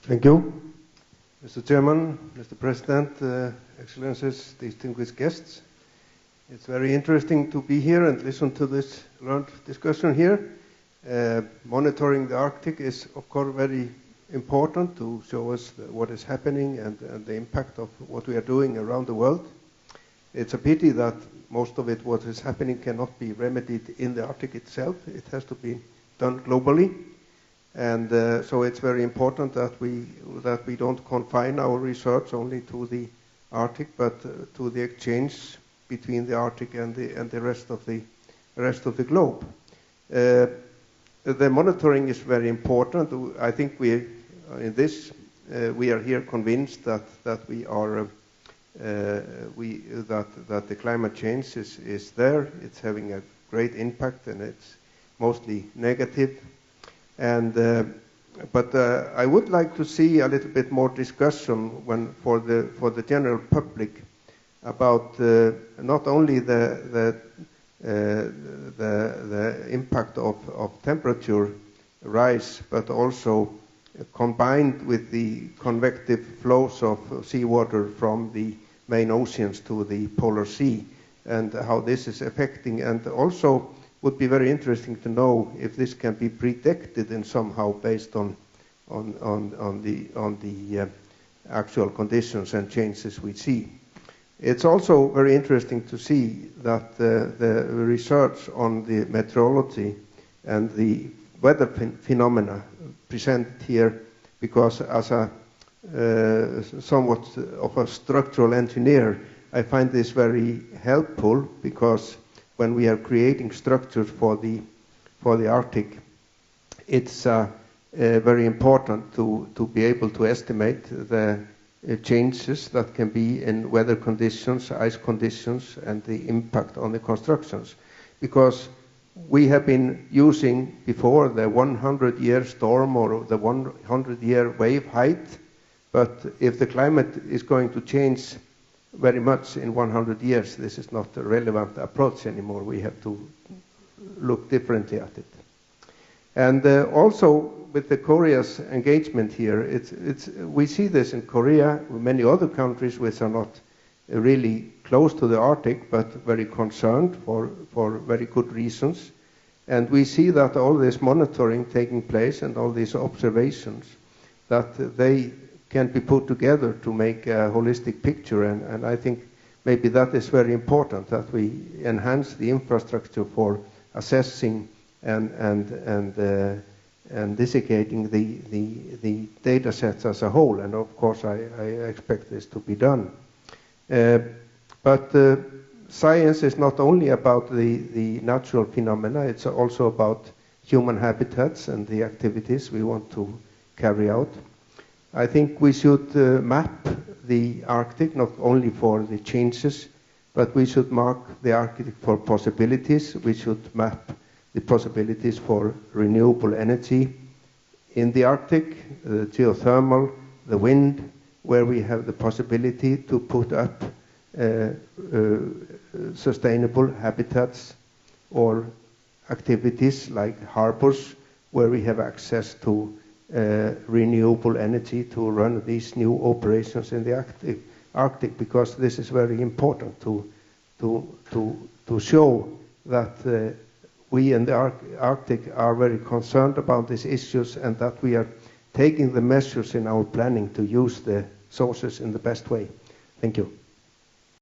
Thank you. Mr. Chairman, Mr. President, Excellencies, distinguished guests. It's very interesting to be here and listen to this learned discussion here. Monitoring the Arctic is, of course, very important to show us what is happening and the impact of what we are doing around the world. It's a pity that most of it, what is happening, cannot be remedied in the Arctic itself. It has to be done globally. And so it's very important that we don't confine our research only to the Arctic, but to the exchange between the Arctic and the rest of the globe. The monitoring is very important. I think we are here convinced that we are that the climate change is there. It's having a great impact, and it's mostly negative. And but I would like to see a little bit more discussion for the general public about not only the impact of temperature rise, but also combined with the convective flows of seawater from the main oceans to the polar sea, and how this is affecting. And also would be very interesting to know if this can be predicted in somehow based on the actual conditions and changes we see. It's also very interesting to see that the research on the meteorology and the weather phenomena presented here, because as a somewhat of a structural engineer, I find this very helpful, because when we are creating structures for the Arctic, it's very important to be able to estimate the changes that can be in weather conditions, ice conditions, and the impact on the constructions. Because we have been using before the 100-year storm or the 100-year wave height, but if the climate is going to change very much in 100 years, this is not a relevant approach anymore. We have to look differently at it. And also with the Korea's engagement here, we see this in Korea, many other countries which are not really close to the Arctic, but very concerned for very good reasons. And we see that all this monitoring taking place and all these observations, that they can be put together to make a holistic picture, and I think maybe that is very important, that we enhance the infrastructure for assessing and desiccating the data sets as a whole, and of course I expect this to be done. But science is not only about the natural phenomena, it's also about human habitats and the activities we want to carry out. I think we should map the Arctic not only for the changes, but we should mark the Arctic for possibilities. We should map the possibilities for renewable energy in the Arctic, the geothermal, the wind, where we have the possibility to put up sustainable habitats or activities like harbors, where we have access to renewable energy to run these new operations in the Arctic, because this is very important to show that we in the Arctic are very concerned about these issues, and that we are taking the measures in our planning to use the sources in the best way. Thank you.